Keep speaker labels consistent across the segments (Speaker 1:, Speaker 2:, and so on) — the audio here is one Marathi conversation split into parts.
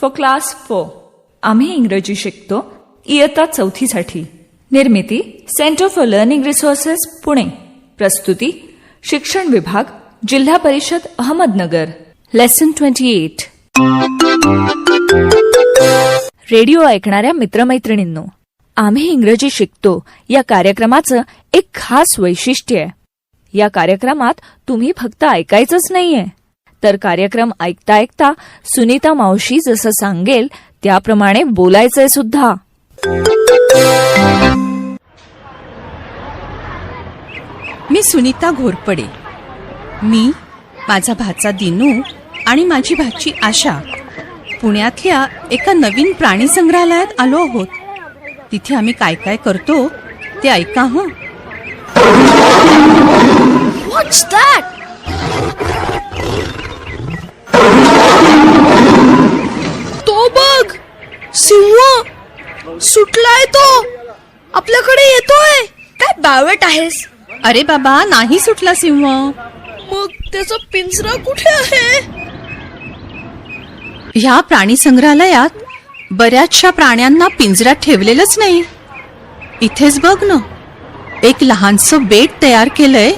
Speaker 1: For class 4. आम्ही इंग्रजी शिकतो इयत्ता 4थी साठी. निर्मिती centre for learning resources Pune. प्रस्तुती शिक्षण विभाग जिल्हा परिषद अहमदनगर. लेसन 28. रेडिओ ऐकणाऱ्या मित्रमैत्रिणींनो, आम्ही इंग्रजी शिकतो या कार्यक्रमाचं एक खास वैशिष्ट्य आहे. या कार्यक्रमात तुम्ही फक्त ऐकायचंच नाहीये, तर कार्यक्रम ऐकता ऐकता सुनीता मावशी जसं सांगेल त्याप्रमाणे बोलायचंय सुद्धा.
Speaker 2: मी सुनीता घोरपडे. मी, माझा भाचा दिनू आणि माझी भाची आशा पुण्यातल्या एका नवीन प्राणी संग्रहालयात आलो आहोत. तिथे आम्ही काय काय करतो ते ऐका. हं.
Speaker 3: What's that? तो बघ, सिंह सुटलाय. तो आपल्याकडे येतोय. काय बावट आहेस?
Speaker 2: अरे बाबा, नाही सुटला सिंह.
Speaker 3: मग त्याचा पिंजरा कुठे आहे?
Speaker 2: ह्या प्राणी संग्रहालयात बऱ्याचशा प्राण्यांना पिंजऱ्यात ठेवलेलंच नाही. इथेच बघ ना, एक लहानसं बेट तयार केलंय.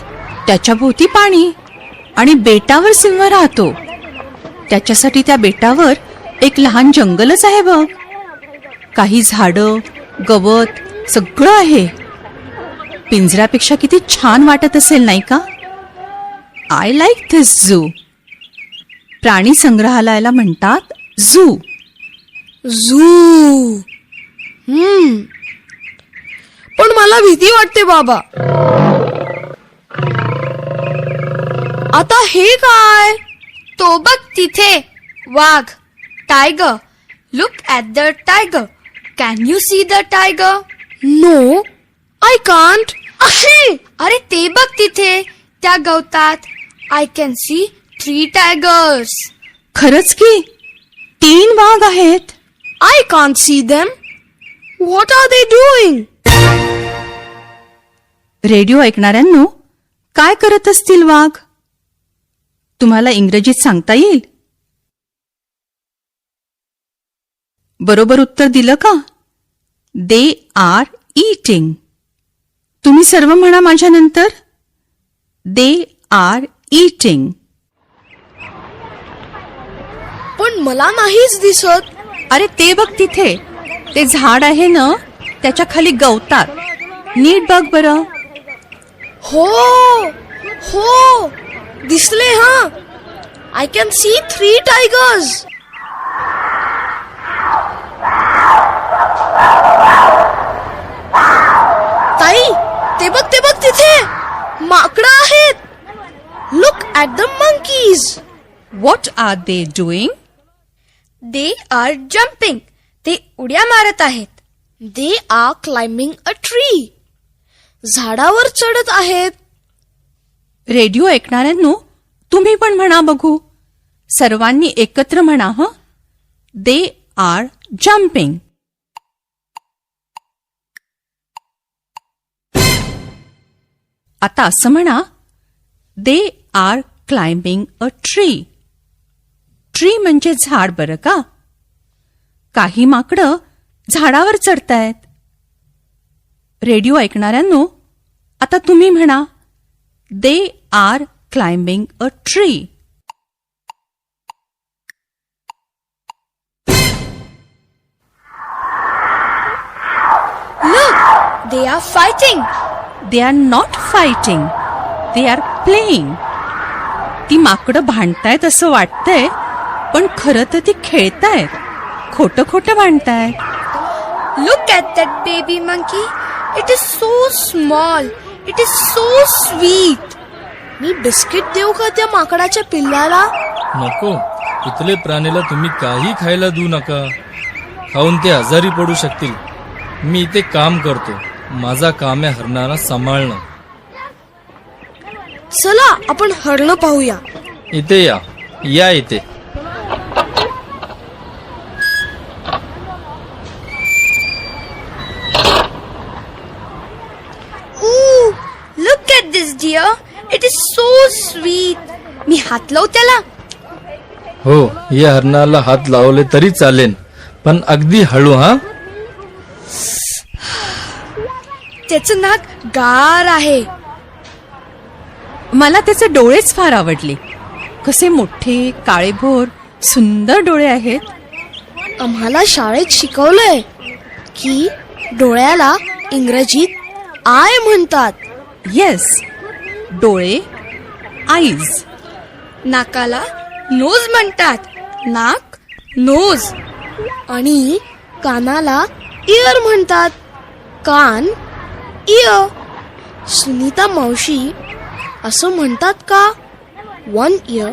Speaker 2: त्याच्या भोवती पाणी आणि बेटावर सिंह राहतो. त्याच्यासाठी त्या बेटावर एक लहान जंगलच आहे बघ. काही झाडं, गवत सगळं आहे. पिंजऱ्यापेक्षा किती छान वाटत असेल नाही का? I like this zoo. प्राणी संग्रहालयाला म्हणतात झू.
Speaker 3: झू. पण मला भीती वाटते बाबा. आता हे काय? तो बघ तिथे वाघ. Tiger. Look at the tiger. Can you see the tiger? No, I can't. अरे ते बघ तिथे त्या गवतात. I can see 3 tigers.
Speaker 2: खरंच की 3 वाघ आहेत.
Speaker 3: I can't see them. What are they doing?
Speaker 2: Radio ऐकणाऱ्यांनो, काय करत असतील वाघ? तुम्हाला इंग्रजीत सांगता येईल? बरोबर उत्तर दिलं का? दे आर ईटिंग. तुम्ही सर्व म्हणा माझ्यानंतर. दे आर ईटिंग.
Speaker 3: पण मला नाहीच दिसत.
Speaker 2: अरे ते बघ तिथे, ते झाड आहे ना, त्याच्या खाली गवतात. नीट बघ बरं.
Speaker 3: हो हो, दिसले. हा, आय कॅन सी 3 टायगर्स. ताई, ते बघ तिथे माकडं आहेत. Look at the monkeys.
Speaker 2: What are they doing?
Speaker 3: They are jumping. ते उड्या मारत आहेत. They are climbing a tree. झाडावर चढत आहेत.
Speaker 2: रेडिओ ऐकणाऱ्यांनो, तुम्ही पण म्हणा बघू. सर्वांनी एकत्र म्हणा. हं. They are jumping. आता असं म्हणा, they are climbing a tree. Tree म्हणजे झाड बरं का. काही माकडं झाडावर चढतायत. रेडिओ ऐकणाऱ्यांनो, आता तुम्ही म्हणा, they are climbing a tree.
Speaker 3: Look, they are fighting.
Speaker 2: They are not fighting. They are playing. ती माकडं भांडतायत असं वाटतंय, पण खरं तर ती खेळतायत. खोटं खोटं भांडतायत.
Speaker 3: Look at that baby monkey. It is so small. It is so sweet. Me biscuit देऊ का त्या माकडाच्या पिल्लाला?
Speaker 4: नको. इथले प्राणीला तुम्ही काही खायला देऊ नका. खाऊन ते आजारी पडू शकतील. मी इथे काम करतो. माझा काम आहे हरणाला सांभाळणं.
Speaker 3: चला आपण हरणं पाहूया.
Speaker 4: इथे या इथे.
Speaker 3: Ooh, look at this deer. It is so sweet. मी हात लावू त्याला.
Speaker 4: हो, या हरणाला हात लावले तरी चालेल, पण अगदी हळू हा.
Speaker 3: त्याचं नाक गार आहे.
Speaker 2: मला त्याचे डोळेच फार आवडले. कसे मोठे, काळेभोर, सुंदर डोळे आहेत.
Speaker 3: आम्हाला शाळेत शिकवलंय की डोळ्याला इंग्रजीत आय म्हणतात.
Speaker 2: येस, डोळे आईज.
Speaker 3: नाकाला नोज म्हणतात. नाक नोज. आणि कानाला इयर म्हणतात. कान इयर. सुनीता मावशी असं म्हणतात का? 1 ear,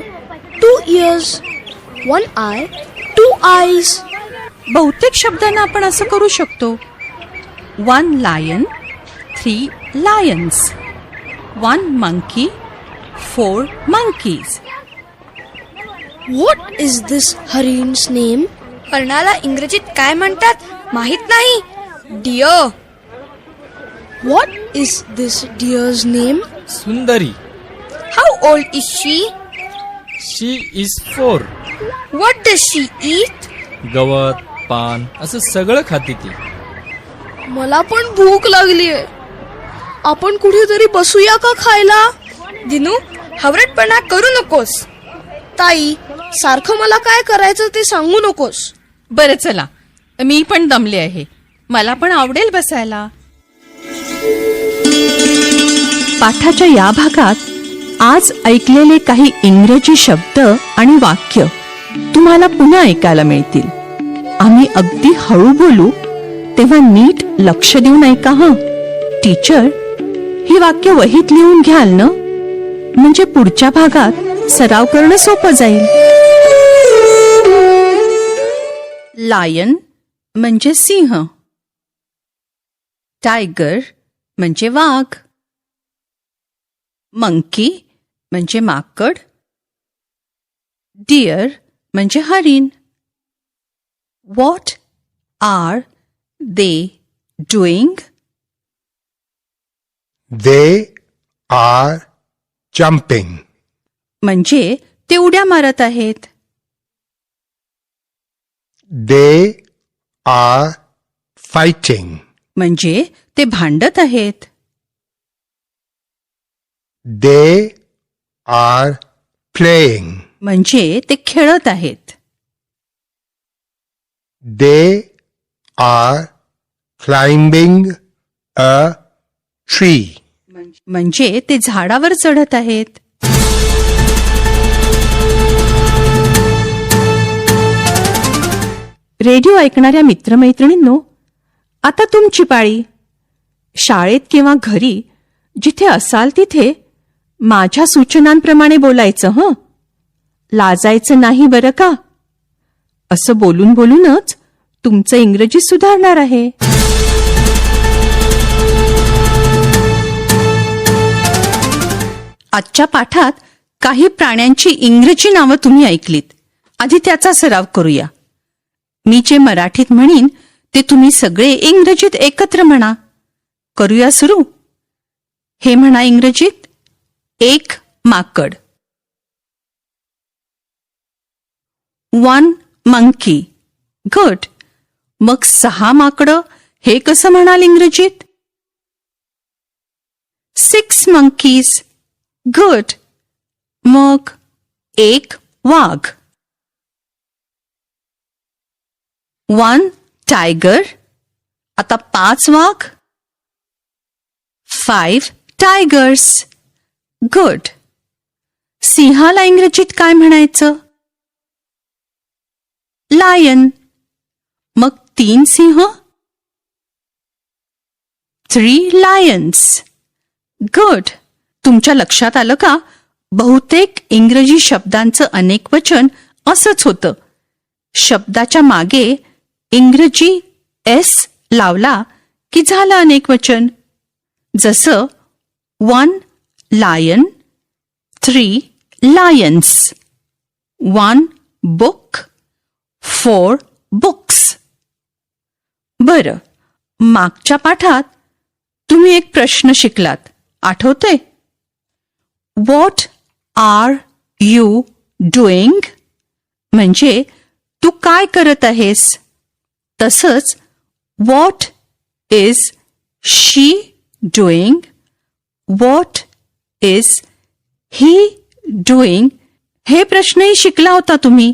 Speaker 3: 2 ears, 1 eye, 2 eyes.
Speaker 2: बहुतेक शब्दांना आपण असं करू शकतो. 1 lion, 3 lions. 1 monkey, 4 monkeys.
Speaker 3: What is this हरिण's name? हरणाला इंग्रजीत काय म्हणतात माहित नाही. Dear. What is this deer's name?
Speaker 4: Sundari.
Speaker 3: How old is she?
Speaker 4: She is 4.
Speaker 3: What does she eat?
Speaker 4: गवत, पान असं सगळं खाते ती.
Speaker 3: मला पण भूक लागलीये. आपण कुठेतरी बसूया का खायला? दिनू, हवरटपणा करू नकोस. ताई, सारखं मला काय करायचं ते सांगू नकोस.
Speaker 2: बरं चला, मी पण दमले आहे. मला पण आवडेल बसायला. पाठाच्या या भागात आज ऐकलेले काही इंग्रजी शब्द आणि वाक्य तुम्हाला पुन्हा ऐकायला मिळतील. आम्ही अगदी हळू बोलू, तेव्हा नीट लक्ष देऊन ऐका हं. टीचर, ही वाक्य वहीत लिहून घ्याल ना? म्हणजे पुढच्या भागात सराव करणं सोपं जाईल. लायन म्हणजे सिंह. टायगर म्हणजे वाघ. मंकी म्हणजे माकड. डिअर म्हणजे हरिण. What are they doing?
Speaker 5: They are jumping.
Speaker 2: म्हणजे ते उड्या मारत आहेत.
Speaker 5: They are fighting.
Speaker 2: म्हणजे ते भांडत आहेत.
Speaker 5: They are playing.
Speaker 2: म्हणजे ते खेळत आहेत.
Speaker 5: They are climbing a tree.
Speaker 2: म्हणजे ते झाडावर चढत आहेत. रेडिओ ऐकणाऱ्या मित्रमैत्रिणींनो, आता तुमची पाळी. शाळेत किंवा घरी जिथे असाल तिथे माझ्या सूचनांप्रमाणे बोलायचं हं. लाजायचं नाही बरं का. असं बोलून बोलूनच तुमचं इंग्रजी सुधारणार आहे. आजच्या पाठात काही प्राण्यांची इंग्रजी नावं तुम्ही ऐकलीत. आधी त्याचा सराव करूया. मी जे मराठीत म्हणीन ते तुम्ही सगळे इंग्रजीत एकत्र म्हणा. करूया सुरू. हे म्हणा इंग्रजीत. 1 माकड. 1 monkey. गुड. मग 6 माकडं हे कसं म्हणाल इंग्रजीत? 6 monkeys. गुड. मग 1 वाघ. 1 टायगर. आता 5 वाघ. 5 टायगर्स. गुड. सिंहाला इंग्रजीत काय म्हणायचं? लायन. मग 3 सिंह. 3 लायन्स. गुड. तुमच्या लक्षात आलं का? बहुतेक इंग्रजी शब्दांचं अनेकवचन असंच होतं. शब्दाच्या मागे इंग्रजी एस लावला की झालं अनेकवचन. जसं 1 लायन, 3 लायन्स. 1 book, 4 books. बरं, मागच्या पाठात तुम्ही एक प्रश्न शिकलात, आठवतंय? व्हॉट आर यू डुईंग म्हणजे तू काय करत आहेस. तसंच what is she doing, what is he doing हे प्रश्नही शिकला होता तुम्ही.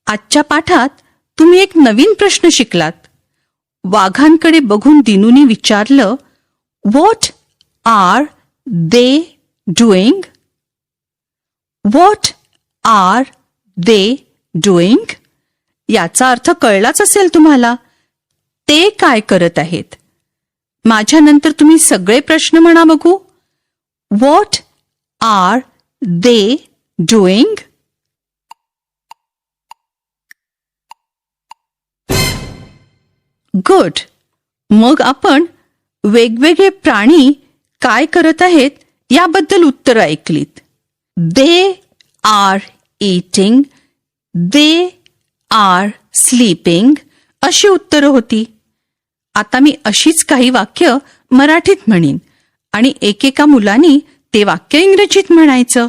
Speaker 2: आजच्या पाठात तुम्ही एक नवीन प्रश्न शिकलात. वाघांकडे बघून दिनूने विचारलं, what are they doing, what are they doing. याचा अर्थ कळलाच असेल तुम्हाला. ते काय करत आहेत. माझ्यानंतर तुम्ही सगळे प्रश्न म्हणा बघू. What are they doing. Good. मग आपण वेगवेगळे प्राणी काय करत आहेत याबद्दल उत्तरं ऐकलीत. They are eating, they are sleeping अशी उत्तरं होती. आता मी अशीच काही वाक्य मराठीत म्हणीन आणि एकेका मुलांनी ते वाक्य इंग्रजीत म्हणायचं.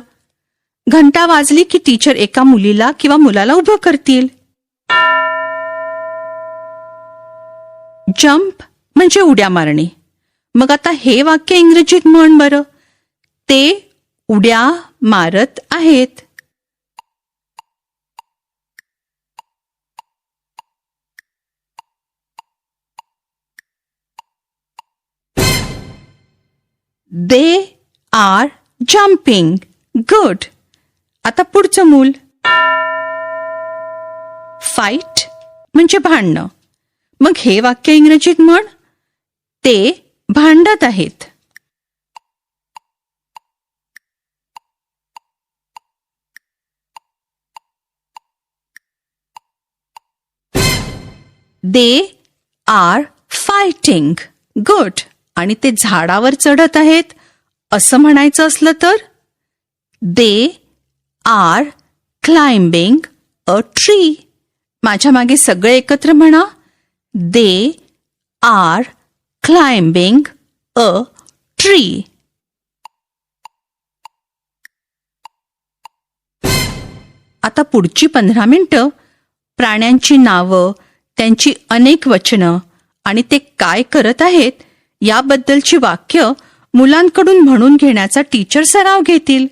Speaker 2: घंटा वाजली की टीचर एका मुलीला किंवा मुलाला उभं करतील. जंप म्हणजे उड्या मारणे. मग आता हे वाक्य इंग्रजीत म्हण बरं. ते उड्या मारत आहेत. They are jumping. गुड. आता पुढचं मूल. फाईट म्हणजे भांडणं. मग हे वाक्य इंग्रजीत म्हण. ते भांडत आहेत. They are fighting. गुड. आणि ते झाडावर चढत आहेत असं म्हणायचं असलं तर they are climbing a tree. माझ्या मागे सगळे एकत्र म्हणा. They are climbing a tree. आता पुढची 15 मिनिटं प्राण्यांची नावं, त्यांची अनेक वचनं आणि ते काय करत आहेत याबद्दलची वाक्य मुलांकडून म्हणून घेण्याचा टीचर सराव घेतील.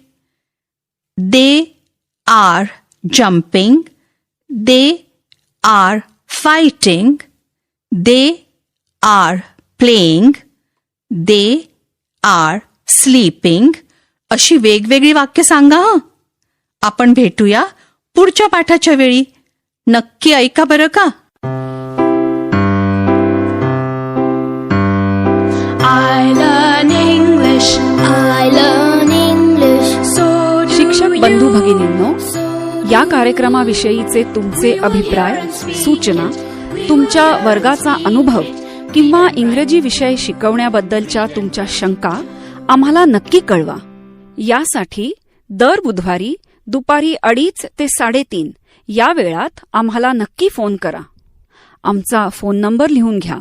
Speaker 2: They are jumping, they are fighting, they are playing, they are sleeping अशी वेगवेगळी वाक्य सांगा हं. आपण भेटूया पुढच्या पाठाच्या वेळी. नक्की ऐका बरं का.
Speaker 6: शिक्षक बंधू भगिनींनो, या कार्यक्रमाविषयीचे तुमचे अभिप्राय, सूचना, तुमच्या वर्गाचा अनुभव किंवा इंग्रजी विषय शिकवण्याबद्दलच्या तुमच्या शंका आम्हाला नक्की कळवा. यासाठी दर बुधवारी दुपारी 2:30 ते 3:30 या वेळात आम्हाला नक्की फोन करा. आमचा फोन नंबर लिहून घ्या.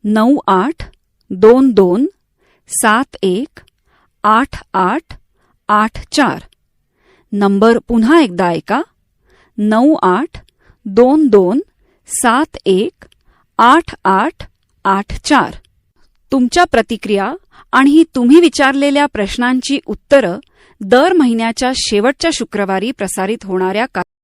Speaker 6: 9822718884. नंबर पुन्हा एकदा ऐका. 9822718884. तुमच्या प्रतिक्रिया आणि तुम्ही विचारलेल्या प्रश्नांची उत्तरं दर महिन्याच्या शेवटच्या शुक्रवारी प्रसारित होणाऱ्या